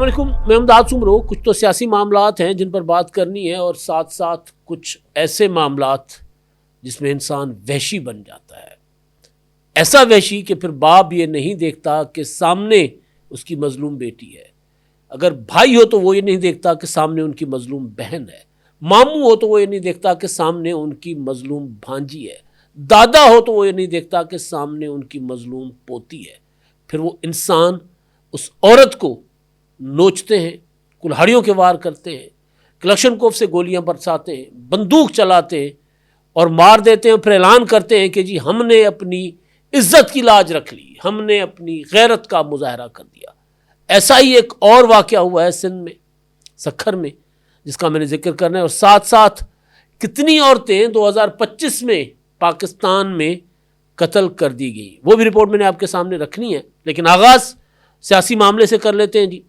अस्सलामुअलैकुम, मैं अमदाद सुमरो। कुछ तो सियासी मामलात हैं जिन पर बात करनी है और साथ साथ कुछ ऐसे मामलात जिसमें इंसान वहशी बन जाता है। ऐसा वहशी कि फिर बाप ये नहीं देखता कि सामने उसकी मजलूम बेटी है, अगर भाई हो तो वो ये नहीं देखता कि सामने उनकी मजलूम बहन है, मामू हो तो वो ये नहीं देखता कि सामने उनकी मजलूम भांजी है, दादा हो तो वो ये नहीं देखता कि सामने उनकी मजलूम पोती है। फिर वो इंसान उस औरत को नोचते हैं, कुल्हाड़ियों के वार करते हैं, कलेक्शनकोफ से गोलियां बरसाते हैं, बंदूक चलाते हैं और मार देते हैं। फिर ऐलान करते हैं कि जी हमने अपनी इज्जत की लाज रख ली, हमने अपनी गैरत का मुजाहरा कर दिया। ऐसा ही एक और वाक़या हुआ है सिंध में, सखर में, जिसका मैंने जिक्र करना है। और साथ साथ कितनी औरतें 2025 में पाकिस्तान में कत्ल कर दी गई, वो भी रिपोर्ट मैंने आपके सामने रखनी है। लेकिन आगाज़ सियासी मामले से कर लेते हैं जी।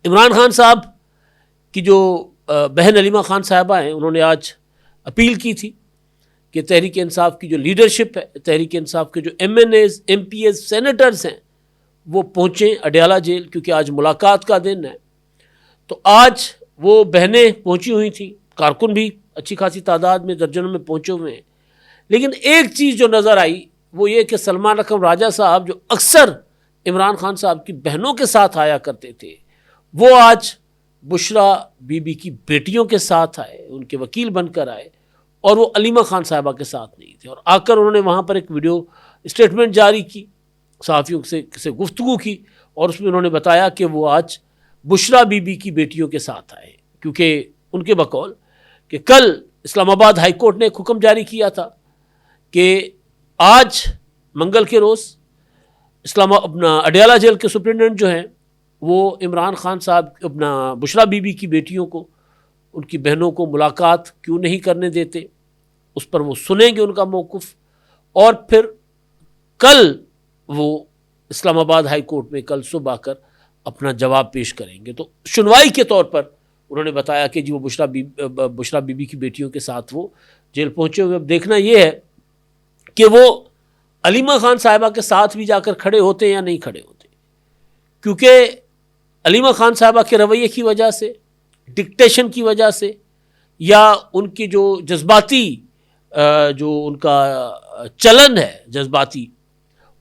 इमरान खान साहब की जो बहन अलीमा खान साहबा हैं, उन्होंने आज अपील की थी कि तहरीक इंसाफ की जो लीडरशिप है, तहरीक इंसाफ के जो MNAs, MPs, सेनेटर्स हैं, वो पहुँचें अडयाला जेल, क्योंकि आज मुलाकात का दिन है। तो आज वो बहनें पहुँची हुई थी, कारकुन भी अच्छी खासी तादाद में, दर्जनों में पहुँचे हुए हैं। लेकिन एक चीज़ जो नज़र आई वो ये कि सलमान रकम राजा साहब, जो अक्सर इमरान खान साहब की बहनों के साथ आया करते थे, वो आज बुशरा बीबी की बेटियों के साथ आए, उनके वकील बनकर आए, और वो अलीमा खान साहबा के साथ नहीं थे। और आकर उन्होंने वहाँ पर एक वीडियो स्टेटमेंट जारी की, सहाफ़ियों से गुफ्तगू की, और उसमें उन्होंने बताया कि वो आज बुशरा बीबी की बेटियों के साथ आए, क्योंकि उनके बकौल कि कल इस्लामाबाद हाई कोर्ट ने एक हुक्म जारी किया था कि आज मंगल के रोज़ अपना अडयाला जेल के सुप्रिटेंडेंट जो हैं, वो इमरान खान साहब अपना बुशरा बीबी की बेटियों को, उनकी बहनों को मुलाकात क्यों नहीं करने देते, उस पर वो सुनेंगे उनका मौक़िफ़, और फिर कल वो इस्लामाबाद हाई कोर्ट में कल सुबह आकर अपना जवाब पेश करेंगे। तो सुनवाई के तौर पर उन्होंने बताया कि जी वो बुशरा बीबी की बेटियों के साथ वो जेल पहुँचे हुए। अब देखना ये है कि वो अलीमा खान साहिबा के साथ भी जाकर खड़े होते या नहीं खड़े होते, क्योंकि अलीमा खान साहिबा के रवैये की वजह से, डिक्टेशन की वजह से, या उनकी जो जज्बाती जो उनका चलन है जज्बाती,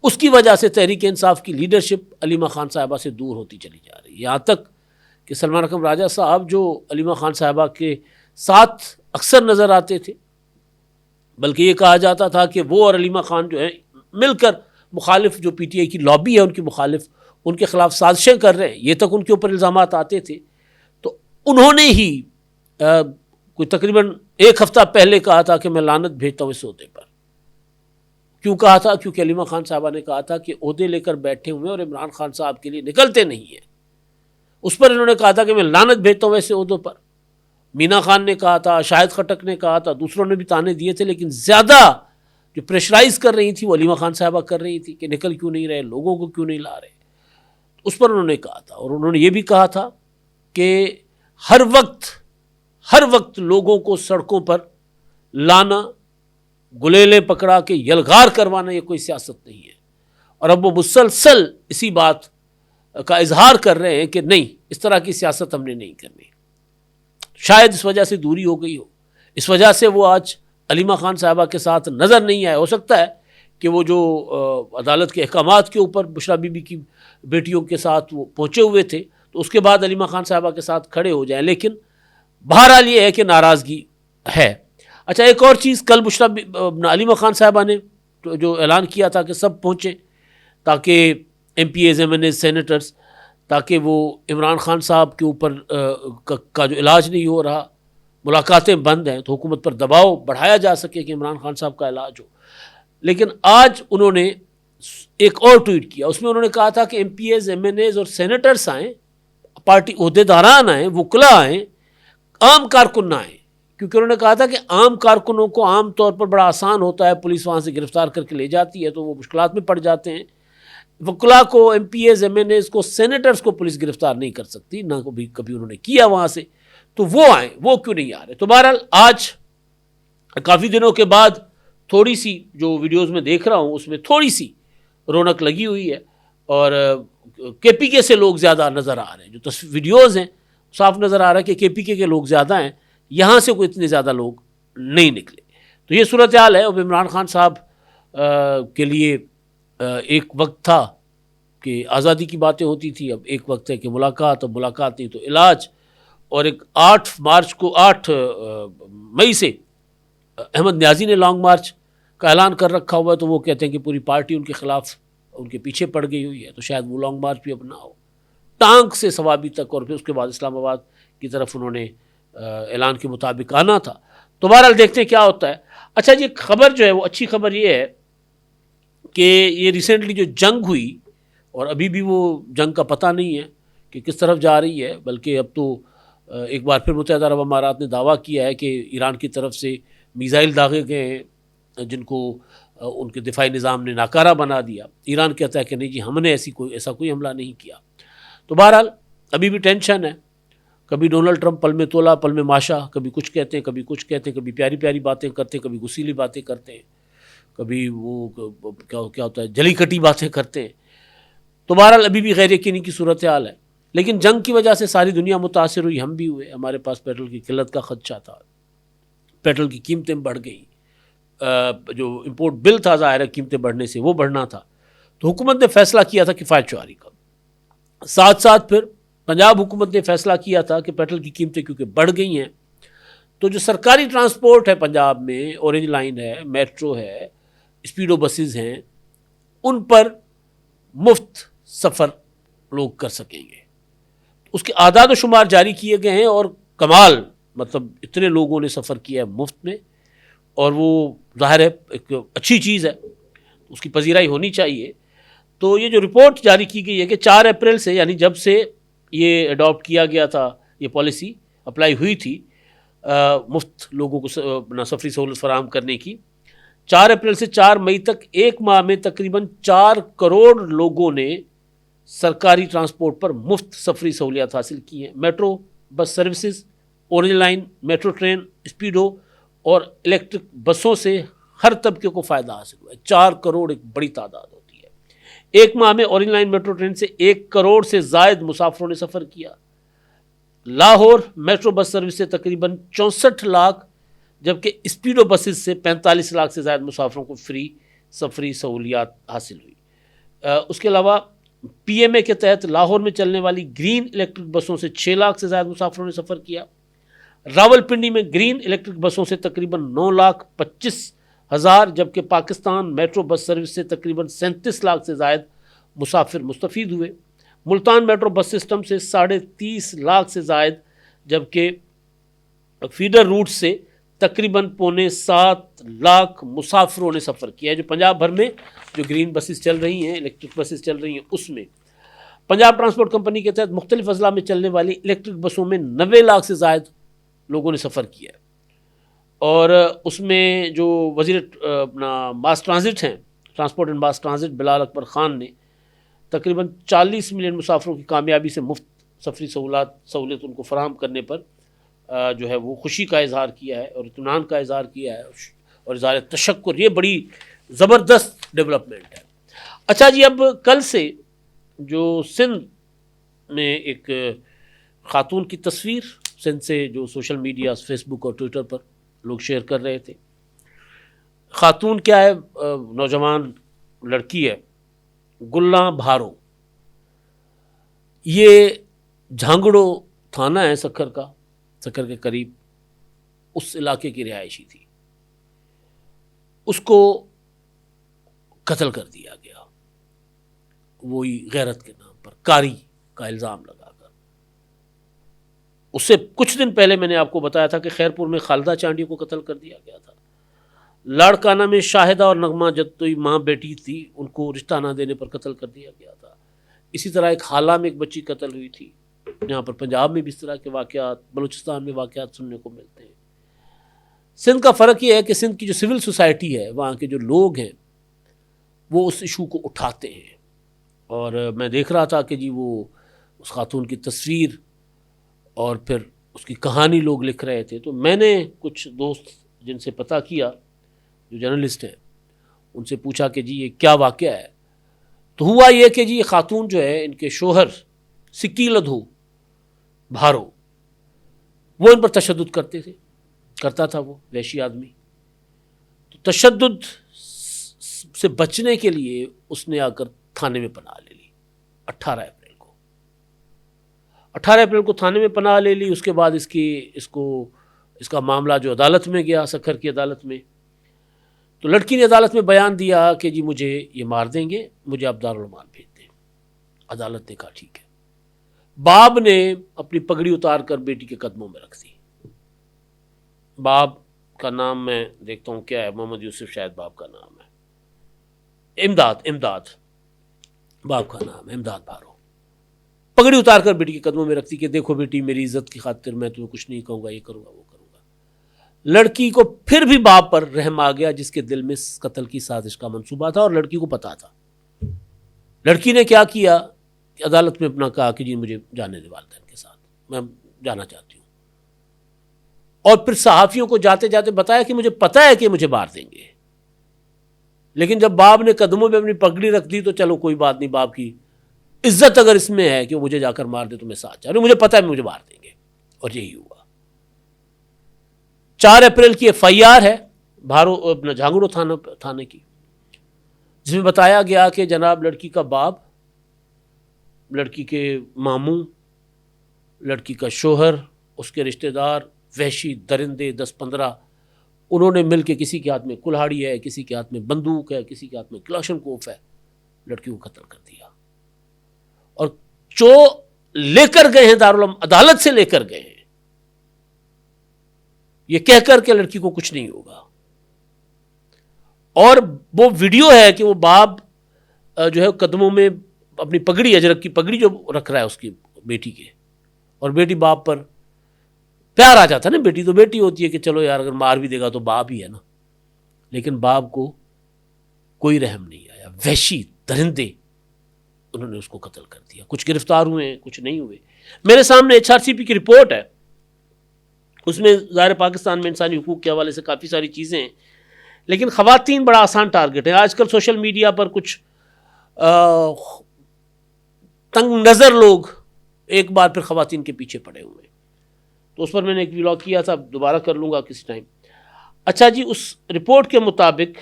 उसकी वजह से तहरीक इंसाफ की लीडरशिप अलीमा खान साहिबा से दूर होती चली जा रही है। यहाँ तक कि सलमान रकम राजा साहब, जो अलीमा खान साहिबा के साथ अक्सर नज़र आते थे, बल्कि ये कहा जाता था कि वो और अलीमा खान जो है मिलकर मुखालिफ जो PTI की लॉबी है उनकी मुखालिफ, उनके ख़िलाफ़ साजिशें कर रहे हैं, ये तक उनके ऊपर इल्ज़ामात आते थे। तो उन्होंने ही कोई तकरीबन एक हफ़्ता पहले कहा था कि मैं लानत भेजता हूँ इस ओहदे पर। क्यों कहा था? क्योंकि अलीमा खान साहबा ने कहा था कि ओहदे लेकर बैठे हुए और इमरान खान साहब के लिए निकलते नहीं हैं। उस पर इन्होंने कहा था कि मैं लानत भेजता हूँ ऐसे ओहदों पर। मीना खान ने कहा था, शाहिद खटक ने कहा था, दूसरों ने भी ताने दिए थे, लेकिन ज़्यादा जो प्रेशराइज़ कर रही थी वो अलीमा खान साहबा कर रही थी कि निकल क्यों नहीं रहे, लोगों को क्यों नहीं ला रहे। उस पर उन्होंने कहा था, और उन्होंने ये भी कहा था कि हर वक्त लोगों को सड़कों पर लाना, गुलेले पकड़ा के यलगार करवाना, ये कोई सियासत नहीं है। और अब वो मुसलसल इसी बात का इजहार कर रहे हैं कि नहीं, इस तरह की सियासत हमने नहीं करनी। शायद इस वजह से दूरी हो गई हो, इस वजह से वो आज अलीमा खान साहबा के साथ नज़र नहीं आए। हो सकता है कि वो जो अदालत के अहकामात के ऊपर बुशरा बीबी की बेटियों के साथ वो पहुँचे हुए थे, तो उसके बाद अलीमा खान साहबा के साथ खड़े हो जाएं। लेकिन बहरहाल ये है कि नाराज़गी है। अच्छा, एक और चीज़, कल अलीमा खान साहबा ने तो जो ऐलान किया था कि सब पहुँचें, ताकि MPs, MNAs, सेनेटर्स, ताकि वो इमरान खान साहब के ऊपर का जो इलाज नहीं हो रहा, मुलाकातें बंद हैं, तो हुकूमत पर दबाव बढ़ाया जा सके कि इमरान खान साहब का इलाज हो। लेकिन आज उन्होंने एक और ट्वीट किया, उसमें उन्होंने कहा था कि MPs, MNAs और सेनेटर्स आएँ, पार्टी ओहदेदारान आएँ, वकला आएँ, आम कारकुन ना आएँ। क्योंकि उन्होंने कहा था कि आम कारकुनों को आम तौर पर बड़ा आसान होता है, पुलिस वहाँ से गिरफ्तार करके ले जाती है, तो वो मुश्किलात में पड़ जाते हैं। वकला को, MPs, MNAs को, सेनेटर्स को पुलिस गिरफ्तार नहीं कर सकती, ना कभी उन्होंने किया वहाँ से, तो वो आए, वो क्यों नहीं आ रहे। तो बहरहाल आज काफ़ी दिनों के बाद थोड़ी सी जो वीडियोज़ में देख रहा हूँ उसमें थोड़ी सी रौनक लगी हुई है, और केपीके से लोग ज़्यादा नज़र आ रहे हैं। जो वीडियोज़ हैं साफ नज़र आ रहा है कि केपीके के लोग ज़्यादा हैं, यहाँ से कोई इतने ज़्यादा लोग नहीं निकले। तो ये सूरत हाल है। अब इमरान खान साहब के लिए एक वक्त था कि आज़ादी की बातें होती थी, अब एक वक्त है कि मुलाकात, अब मुलाकात नहीं तो इलाज। और एक 8 मई से अहमद न्याजी ने लॉन्ग मार्च का ऐलान कर रखा हुआ है, तो वो कहते हैं कि पूरी पार्टी उनके खिलाफ उनके पीछे पड़ गई हुई है, तो शायद वो लॉन्ग मार्च भी अब ना हो। टांग से सवाबी तक और फिर उसके बाद इस्लामाबाद की तरफ उन्होंने ऐलान के मुताबिक आना था। तो बहरहाल देखते हैं क्या होता है। अच्छा जी, खबर जो है वो अच्छी खबर ये है कि ये रिसेंटली जो जंग हुई, और अभी भी वो जंग का पता नहीं है कि किस तरफ जा रही है, बल्कि अब तो एक बार फिर मुत्तहिदा अरब अमारात ने दावा किया है कि ईरान की तरफ से मिसाइल दागे गए हैं जिनको उनके दिफाई निज़ाम ने नाकारा बना दिया। ईरान कहता है कि नहीं जी, हमने ऐसा कोई हमला नहीं किया। तो बहरहाल अभी भी टेंशन है। कभी डोनाल्ड ट्रंप पल में तोला पल में माशा, कभी कुछ कहते हैं कभी कुछ कहते हैं, कभी प्यारी प्यारी बातें करते हैं, कभी गुस्सीली बातें करते हैं, कभी वो क्या होता है जली कटी बातें करते हैं। तो बहरहाल अभी भी गैर यकीनी की सूरत हाल है। लेकिन जंग की वजह से सारी दुनिया मुतासिर हुई, हम भी हुए। हमारे पास पेट्रोल की किल्लत का खदशा था, पेट्रोल की कीमतें बढ़ गई, जो इंपोर्ट बिल था ज़ाहिर है कीमतें बढ़ने से वो बढ़ना था। तो हुकूमत ने फैसला किया था किफ़ायत शुमारी का। साथ साथ फिर पंजाब हुकूमत ने फैसला किया था कि पेट्रोल की कीमतें क्योंकि बढ़ गई हैं, तो जो सरकारी ट्रांसपोर्ट है पंजाब में, ऑरेंज लाइन है, मेट्रो है, स्पीडो बसेस हैं, उन पर मुफ्त सफ़र लोग कर सकेंगे। उसके आदाद व शुमार जारी किए गए हैं और कमाल, मतलब इतने लोगों ने सफ़र किया है मुफ्त में, और वो ज़ाहिर है एक अच्छी चीज़ है, उसकी पजीराई होनी चाहिए। तो ये जो रिपोर्ट जारी की गई है कि 4 अप्रैल से, यानी जब से ये अडॉप्ट किया गया था, ये पॉलिसी अप्लाई हुई थी मुफ्त लोगों को अपना सफरी सहूलत फराहम करने की, 4 अप्रैल से 4 मई तक एक माह में तकरीबन 4 करोड़ लोगों ने सरकारी ट्रांसपोर्ट पर मुफ्त सफरी सहूलियात हासिल की हैं। Metro bus services, orange line, metro train, Speedo और इलेक्ट्रिक बसों से हर तबके को फ़ायदा हासिल हुआ है। 4 करोड़ एक बड़ी तादाद होती है। एक माह में ऑरेंज लाइन मेट्रो ट्रेन से 1 करोड़ से ज़ायद मुसाफिरों ने सफ़र किया। लाहौर मेट्रो बस सर्विस से तकरीबन 64 लाख, जबकि स्पीडो बसेस से 45 लाख से ज़्यादा मुसाफिरों को फ्री सफरी सहूलियात हासिल हुई। उसके अलावा PMA के तहत लाहौर में चलने वाली ग्रीन इलेक्ट्रिक बसों से 6 लाख से ज़्यादा मुसाफिरों ने सफ़र किया। रावलपिंडी में ग्रीन इलेक्ट्रिक बसों से तकरीबन 9,25,000, जबकि पाकिस्तान मेट्रो बस सर्विस से तकरीबन 37 लाख से ज़ायद मुसाफिर मुस्तफ़ीद हुए। मुल्तान मेट्रो बस सिस्टम से 30.5 लाख से ज़ायद, जबकि फीडर रूट से तकरीबन 6.25 लाख मुसाफिरों ने सफ़र किया है। जो पंजाब भर में जो ग्रीन बसेस चल रही हैं, इलेक्ट्रिक बसेस चल रही हैं, उसमें पंजाब ट्रांसपोर्ट कंपनी के तहत मुख्तलिफ अजला में चलने वाली इलेक्ट्रिक बसों में 90 लाख से ज़ायद लोगों ने सफ़र किया है। और उसमें जो वज़ीर अपना मास ट्रांजिट हैं, transport and mass transit Bilal Akbar Khan ने तकरीबन 40 मिलियन मुसाफिरों की कामयाबी से मुफ्त सफरी सहूलत उनको फराहम करने पर जो है वो खुशी का इजहार किया है और इत्मीनान का इजहार किया है और इजहार तशक्कुर। ये बड़ी ज़बरदस्त डेवलपमेंट है। अच्छा जी, अब कल से जो सिंध में एक ख़ातून की तस्वीर सिंध से जो सोशल मीडिया, फेसबुक और ट्विटर पर लोग शेयर कर रहे थे। ख़ातून क्या है, नौजवान लड़की है, गुल्ला भारो। ये झांगड़ो थाना है सक्खर का, सक्खर के करीब, उस इलाके की रिहायशी थी। उसको कत्ल कर दिया गया, वही गैरत के नाम पर, कारी का इल्ज़ाम लगाकर। उससे कुछ दिन पहले मैंने आपको बताया था कि खैरपुर में खालिदा चांडी को कत्ल कर दिया गया था। लाड़काना में शाहिदा और नगमा जत्तोई माँ बेटी थी, उनको रिश्ता ना देने पर कत्ल कर दिया गया था। इसी तरह एक हाला में एक बच्ची कत्ल हुई थी। यहाँ पर पंजाब में भी इस तरह के वाक़यात, बलूचिस्तान में वाक़यात सुनने को मिलते हैं। सिंध का फ़र्क ये है कि सिंध की जो सिविल सोसाइटी है, वहाँ के जो लोग हैं, वो उस इशू को उठाते हैं। और मैं देख रहा था कि जी वो उस खातून की तस्वीर और फिर उसकी कहानी लोग लिख रहे थे। तो मैंने कुछ दोस्त जिनसे पता किया, जो जर्नलिस्ट हैं, उनसे पूछा कि जी ये क्या वाक़या है। तो हुआ ये कि जी ये खातून जो है, इनके शोहर सिकीलधू भारो, वो इन पर तशद्दुद करता था, वो वैशी आदमी। तो तशद्दुद से बचने के लिए उसने आकर थाने में पनाह ले ली 18 अप्रैल को। 18 अप्रैल को थाने में पनाह ले ली। उसके बाद इसका मामला जो अदालत में गया, सखर की अदालत में, तो लड़की ने अदालत में बयान दिया कि जी मुझे ये मार देंगे, मुझे आप दारुल अमान भेज दें। अदालत ने कहा ठीक है। बाप ने अपनी पगड़ी उतार कर बेटी के कदमों में रख दी। बाप का नाम मैं देखता हूँ क्या है, मोहम्मद यूसुफ शायद बाप का नाम है, इमदाद बाप का नाम है, इमदाद भारो। पगड़ी उतार कर बेटी के कदमों में रखती कि देखो बेटी, मेरी इज्जत की खातिर मैं तुम्हें कुछ नहीं कहूँगा, ये करूँगा वो करूँगा। लड़की को फिर भी बाप पर रहम आ गया, जिसके दिल में कत्ल की साजिश का मंसूबा था और लड़की को पता था। लड़की ने क्या किया, अदालत में अपना कहा कि जी मुझे जाने दे वालिदैन के साथ, मैं जाना चाहती हूँ। और फिर सहाफ़ियों को जाते जाते बताया कि मुझे पता है कि मुझे मार देंगे, लेकिन जब बाप ने कदमों में अपनी पगड़ी रख दी तो चलो कोई बात नहीं, बाप की इज्जत अगर इसमें है कि वो मुझे जाकर मार दे तो मैं साथ जा रही हूँ, मुझे पता है मुझे मार देंगे। और यही हुआ। 4 अप्रैल की FIR है भारो अपना झांगुड़ो थाने की, जिसमें बताया गया कि जनाब लड़की का बाप, लड़की के मामू, लड़की का शोहर, उसके रिश्तेदार, वहशी दरिंदे 10-15, उन्होंने मिलकर, किसी के हाथ में कुल्हाड़ी है, किसी के हाथ में बंदूक है, किसी के हाथ में क्लाशनकोफ है, लड़की को कत्ल कर दिया। और जो लेकर गए हैं दारुल अदालत से लेकर गए हैं ये कहकर के लड़की को कुछ नहीं होगा। और वो वीडियो है कि वो बाप जो है कदमों में अपनी पगड़ी, अजरक की पगड़ी जो रख रहा है उसकी बेटी के, और बेटी बाप पर प्यार आ जाता है ना, बेटी तो बेटी होती है कि चलो यार अगर मार भी देगा तो बाप ही है ना, लेकिन बाप को कोई रहम नहीं आया। वहशी दरिंदे उन्होंने उसको कत्ल कर दिया। कुछ गिरफ्तार हुए, कुछ नहीं हुए। मेरे सामने HRCP की रिपोर्ट है, उसमें ज़ाहिर पाकिस्तान में इंसानी हुकूक के हवाले से काफ़ी सारी चीज़ें हैं, लेकिन ख़वातीन बड़ा आसान टारगेट है। आजकल सोशल मीडिया पर कुछ तंग नज़र लोग एक बार फिर ख़वातीन के पीछे पड़े हुए हैं, तो उस पर मैंने एक व्लॉग किया था, दोबारा कर लूँगा किसी टाइम। अच्छा जी, उस रिपोर्ट के मुताबिक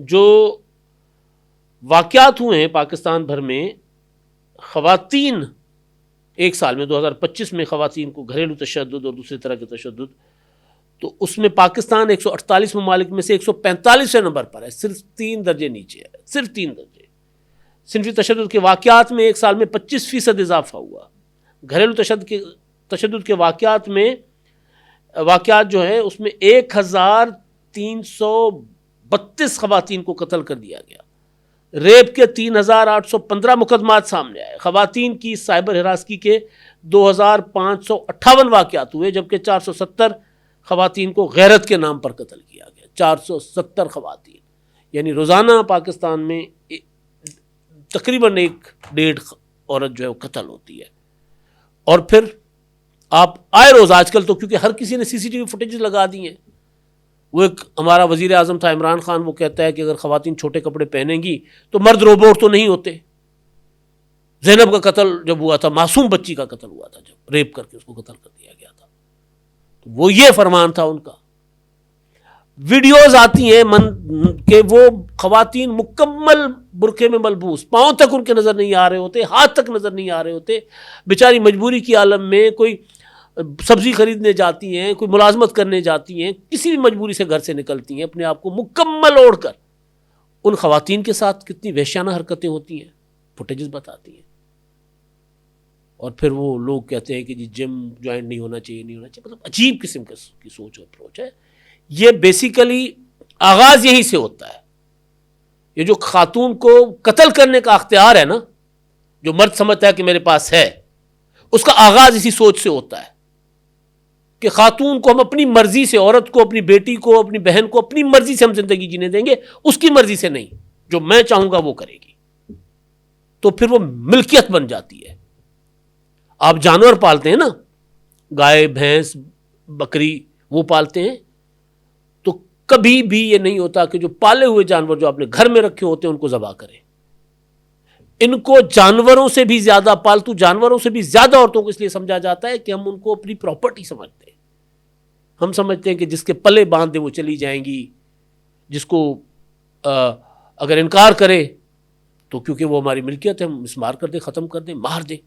जो वाक़यात हुए हैं पाकिस्तान भर में, ख़वातीन एक साल में 2025 में ख़वातीन को घरेलू तशद्दुद और दूसरे तरह के तशद्दुद, तो उसमें पाकिस्तान 148 ममालिक में से 145वें नंबर पर है, सिर्फ 3 दर्जे नीचे है, सिर्फ 3 दर्जे। सिनफी तशद्दुद के वाक़यात में एक साल में 25% इजाफा हुआ। घरेलू तशद्दुद के वाक़यात में जो है उसमें 1332 ख़वातीन को कत्ल कर दिया गया। रेप के 3815 मुकदमात सामने आए। ख़वातीन की साइबर हिरासगी के 2558 वाक़यात हुए, जबकि 470 ख़वातीन को गैरत के नाम पर कत्ल किया गया। 470 ख़वातीन, यानी रोज़ाना पाकिस्तान में तकरीबन 1-1.5 औरत जो है वो कत्ल होती है। और फिर आप आए रोज़ आजकल तो, क्योंकि हर किसी ने CCTV फुटेज लगा दी हैं। वो एक हमारा वज़ीर आज़म था इमरान खान, वो कहता है कि अगर ख़वातीन छोटे कपड़े पहनेंगी तो मर्द रोबोट तो नहीं होते। ज़ैनब का कत्ल जब हुआ था, मासूम बच्ची का कत्ल हुआ था, जब रेप करके उसको कत्ल कर दिया गया था, तो वो ये फरमान था उनका। वीडियोज आती हैं कि वो ख़वातीन मुकम्मल बुरखे में मलबूस, पाँव तक उनके नज़र नहीं आ रहे होते, हाथ तक नज़र नहीं आ रहे होते, बेचारी मजबूरी की आलम में कोई सब्ज़ी खरीदने जाती हैं, कोई मुलाजमत करने जाती हैं, किसी भी मजबूरी से घर से निकलती हैं, अपने आप को मुकम्मल ओढ़ कर। उन ख़वातीन के साथ कितनी वहशियाना हरकतें होती हैं, फुटेजेस बताती हैं। और फिर वो लोग कहते हैं कि जी जिम ज्वाइन नहीं होना चाहिए, नहीं होना चाहिए। मतलब अजीब किस्म की सोच और अप्रोच है। ये बेसिकली आगाज़ यहीं से होता है। ये जो खातून को कत्ल करने का अख्तियार है ना, जो मर्द समझता है कि मेरे पास है, उसका आगाज़ इसी सोच से होता है कि खातून को हम अपनी मर्जी से, औरत को, अपनी बेटी को, अपनी बहन को अपनी मर्जी से हम जिंदगी जीने देंगे, उसकी मर्जी से नहीं, जो मैं चाहूंगा वो करेगी। तो फिर वो मिल्कियत बन जाती है। आप जानवर पालते हैं ना, गाय, भैंस, बकरी, वो पालते हैं, तो कभी भी ये नहीं होता कि जो पाले हुए जानवर जो आपने घर में रखे होते हैं उनको ज़बह करें। इनको जानवरों से भी ज्यादा, पालतू जानवरों से भी ज्यादा औरतों को इसलिए समझा जाता है कि हम उनको अपनी प्रॉपर्टी समझते हैं। हम समझते हैं कि जिसके पले बांध दे वो चली जाएंगी, जिसको अगर इनकार करे तो क्योंकि वो हमारी मिल्कियत है, हम मिसमार कर दे, खत्म कर दे, मार दे।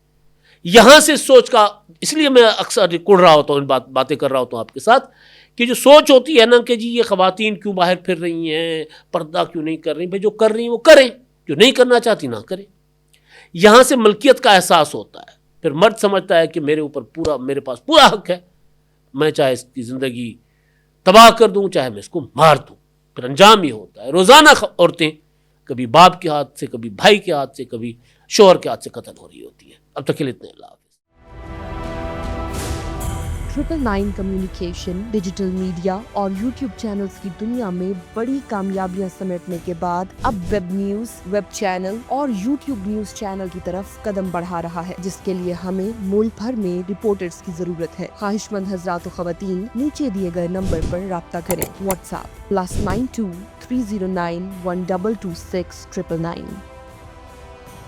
यहां से सोच का, इसलिए मैं अक्सर कुड़ रहा होता हूँ, बातें कर रहा होता हूँ आपके साथ, कि जो सोच होती है ना कि जी ये खवातीन क्यों बाहर फिर रही हैं, पर्दा क्यों नहीं कर रही, भाई जो कर रही हैं वो करें, जो नहीं करना चाहती ना करें। यहां से मलकियत का एहसास होता है। फिर मर्द समझता है कि मेरे ऊपर पूरा, मेरे पास पूरा हक है, मैं चाहे इसकी जिंदगी तबाह कर दूं, चाहे मैं इसको मार दूं। फिर अंजाम ये होता है, रोजाना औरतें कभी बाप के हाथ से, कभी भाई के हाथ से, कभी शोहर के हाथ से कत्ल हो रही होती है। अब तक के लिए इतने लाभ। 999 कम्युनिकेशन, डिजिटल मीडिया और यूट्यूब चैनल्स की दुनिया में बड़ी कामयाबियां समेटने के बाद अब वेब न्यूज, वेब चैनल और यूट्यूब न्यूज चैनल की तरफ कदम बढ़ा रहा है, जिसके लिए हमें मुल्क भर में रिपोर्टर्स की जरूरत है। ख्वाहिशमंद हजरात व खवातीन नीचे दिए गए नंबर पर राब्ता करें। व्हाट्सएप +92 309 1226 999।